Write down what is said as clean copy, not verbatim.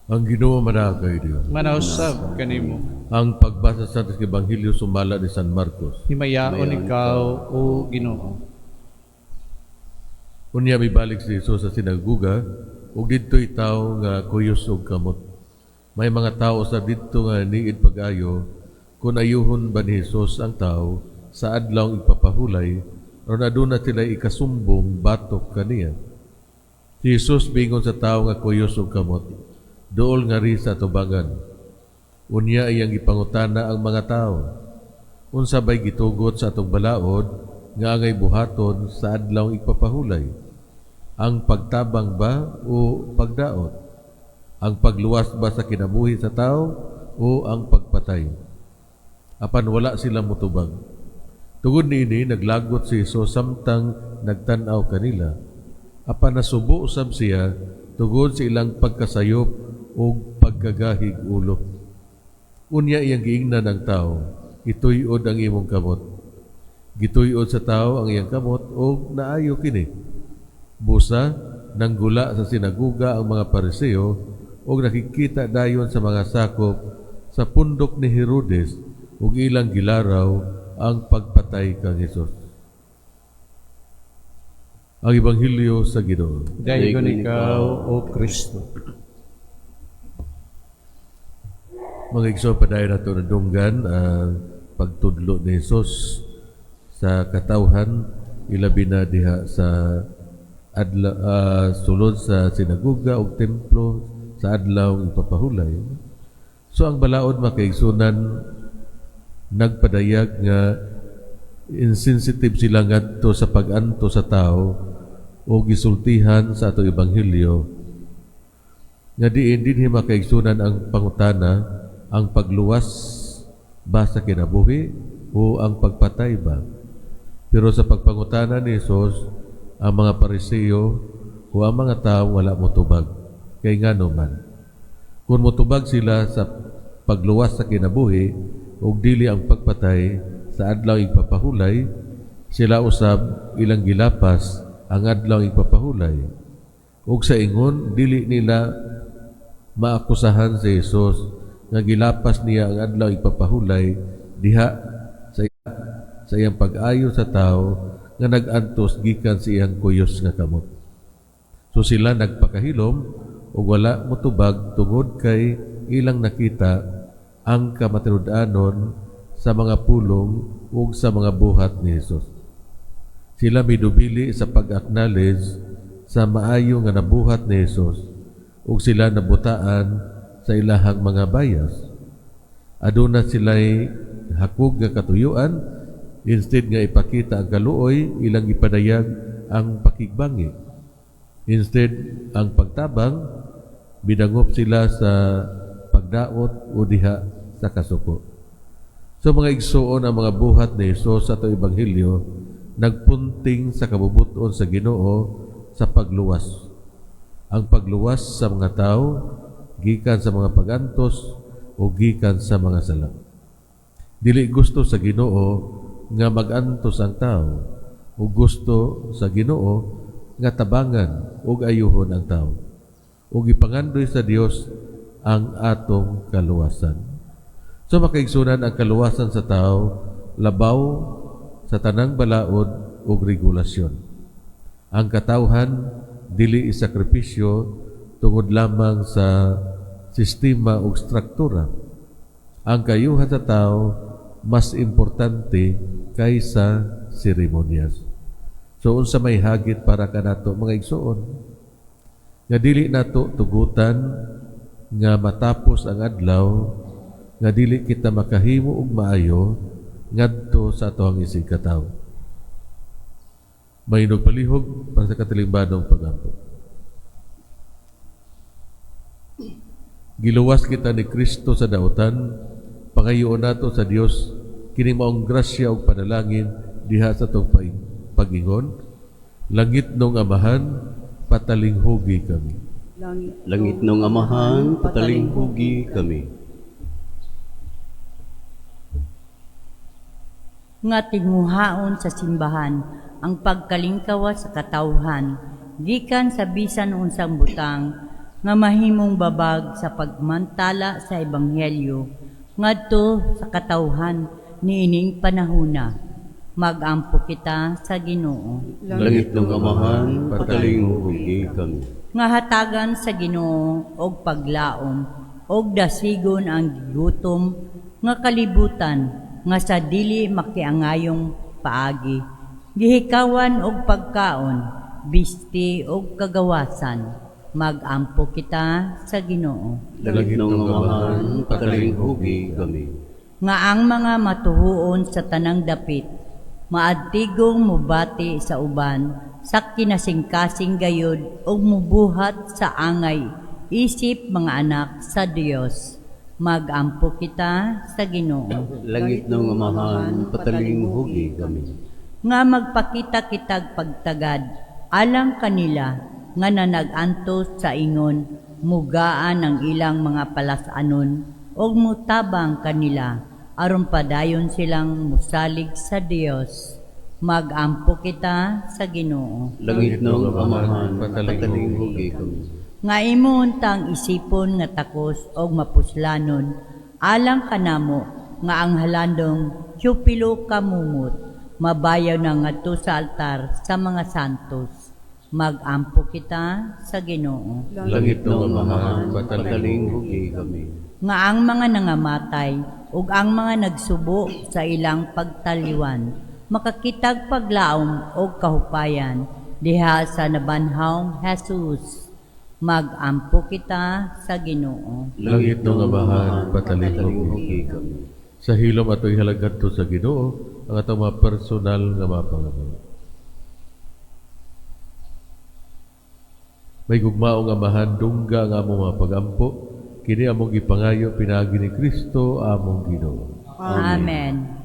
Ang Ginoo manakay Dios. Manausab kanimo. Ang pagbasa sa Ebanghelyo sumala ni San Marcos. Himayaon ikaw, O Ginoo. Unya mibalik si Jesus sa sinaguga, ug didto'y tawo nga kuyos ug kamot. May mga tao sa didto nga niid pag-ayo, kung ayuhon ba ni Jesus ang tao sa adlaw ipapahulay, ron aduna sila ikasumbong batok kaniya. Si Jesus bingon sa tao nga kuyos ug kamot, dool nga ri sa tubangan. Unya iyang ipangutana ang mga tao, unsa bay gitugot sa atong balaod nga angay buhaton sa adlaw ipapahulay? Ang pagtabang ba o pagdaot? Ang pagluwas ba sa kinabuhi sa tao o ang pagpatay? Apan wala sila mutubag. Tungod niini naglagot si Jesus samtang nagtan-aw kanila. Apan nasubo usab siya tungod sa ilang pagkasayop o pagkagahig ulo. Unya iyang giingnan ng tao, ituyod ang imong kamot. Gituyod sa tao ang iyang kamot o naayo kini. Busa, nanggula sa sinaguga ang mga Pariseo o nakikita dayon sa mga sakop sa pundok ni Herodes ug ilang gilaraw ang pagpatay kang Hesus. Ang Ebanghelyo sa Ginoo. Dayon ikaw, O Kristo. Mga igsoon, padayon nato na dunggan ang pagtudlo ni Hesus sa katawhan, ilabi na diha sa sulod sa sinaguga o templo sa adlaw ipapahulay. So ang balaod makaigsunan nagpadayag nga insensitive sila ngadto sa pag-anto sa tao o gisultihan sa atong ebanghelyo. Nga diin dinhi makaigsunan ang pangutana, ang pagluwas ba sa kinabuhi o ang pagpatay ba? Pero sa pagpangutana ni Jesus, ang mga Pariseo o ang mga tao wala motubag. Kay ngano man, kung motubag sila sa pagluwas sa kinabuhi ug dili ang pagpatay sa adlaw ipapahulay, sila usab ilang gilapas ang adlaw ipapahulay. Ug sa ingon dili nila maakusahan si Jesus nga gilapas niya ang adlaw ipapahulay diha sa iyang pag-ayo sa tao nga nag-antos gikan sa iyang kuyos nga kamot. So sila nagpakahilom o wala motubag tungod kay ilang nakita ang kamatinud-anon sa mga pulong ug sa mga buhat ni Jesus. Sila midubili sa pag-acknowledge sa maayo nga nabuhat ni Jesus ug sila nabutaan sa ilahang mga bias. Aduna sila'y hakog nga katuyuan. Instead nga ipakita ang kaluoy, ilang ipadayag ang pakigbangi. Instead, ang pagtabang, bidangop sila sa pagdaot o diha sa kasuko. So mga igsuon ang mga buhat ni Jesus sa itong Ebanghelyo, nagpunting sa kabubuton sa Ginoo sa pagluwas. Ang pagluwas sa mga tao, gikan sa mga pagantos o gikan sa mga sala. Dili gusto sa Ginoo nga magantos ang tao o gusto sa Ginoo nga tabangan ug ayuhon ang tao ug ipangandoy sa Dios ang atong kaluwasan. So makaigsunan ang kaluwasan sa tao labaw sa tanang balaod ug regulasyon. Ang katawhan dili isakripisyo tungod lamang sa sistema ug struktura. Ang kayuhan sa tao mas importante kaysa seremonyas. So unsa may hagit para kanato mga igsuon nga dili nato tugutan nga matapos ang adlaw nga dili kita makahimo og maayo ngadto sa atoang isig katawo. Mainog palihog para sa katilingbanong pagampo. Giluwas kita ni Kristo sa dautan, pangayoon nato sa Dios kini maong grasya ug panalangin diha sa tong pag-ingon. Langit nung Amahan, patalinghugi kami. Langit nung Amahan, patalinghugi kami. Nga tinguhaon sa simbahan ang pagkalingkawa sa katawhan gikan sa bisan unsang butang nga mahimong babag sa pagmantala sa ebanghelyo ngadto sa katawhan niining panahona. Magampo kita sa Ginoo. Langit ng Amahan, patalinghugi kami. Nga hatagan sa Ginoo og paglaom og dasigon ang gutom nga kalibutan nga sa dili makiangayong paagi. Gihikawan og pagkaon, bisti og kagawasan. Magampo kita sa Ginoo. Langit ng Amahan, patalinghugi kami. Nga ang mga matuhuon sa tanang dapit, maadtigong mubati sa uban, sa kinasingkasing gayod ug mubuhat sa angay, isip mga anak sa Dios. Magampo kita sa Ginoo. Langit ng Amahan, patalinghugi kami. Nga magpakita kitag pagtagad, alang kanila nga nanag-antos sa ingon, mugaan ang ilang mga palasanon, og mutabang kanila, aron padayon silang musalig sa Dios. Magampo kita sa Ginoo. Langit ng Amahan, patalinghugi kami. Nga imong tang isipon nga takos og mapuslanon, alang kanamo nga ang halandong tiyupilo kamumot, mabayaw na ngadto sa altar sa mga santos. Magampo kita sa Ginoo. Langit ng Amahan, patalinghugi kami. Nga ang mga nangamatay ug ang mga nagsubo sa ilang pagtaliwan, makakitag paglaom og kahupayan diha sa nabanhawng Jesus. Magampo kita sa Ginoo. Langit ng Amahan, patalinghugi kami. sa hilom ato'y halagad to sa Ginoo ang atong mga personal nga mga pangalan. May gugmaong Amahan, dungga nga among mga pagampo, kini among ipangayo pinagi ni Kristo among Ginoo. Amen.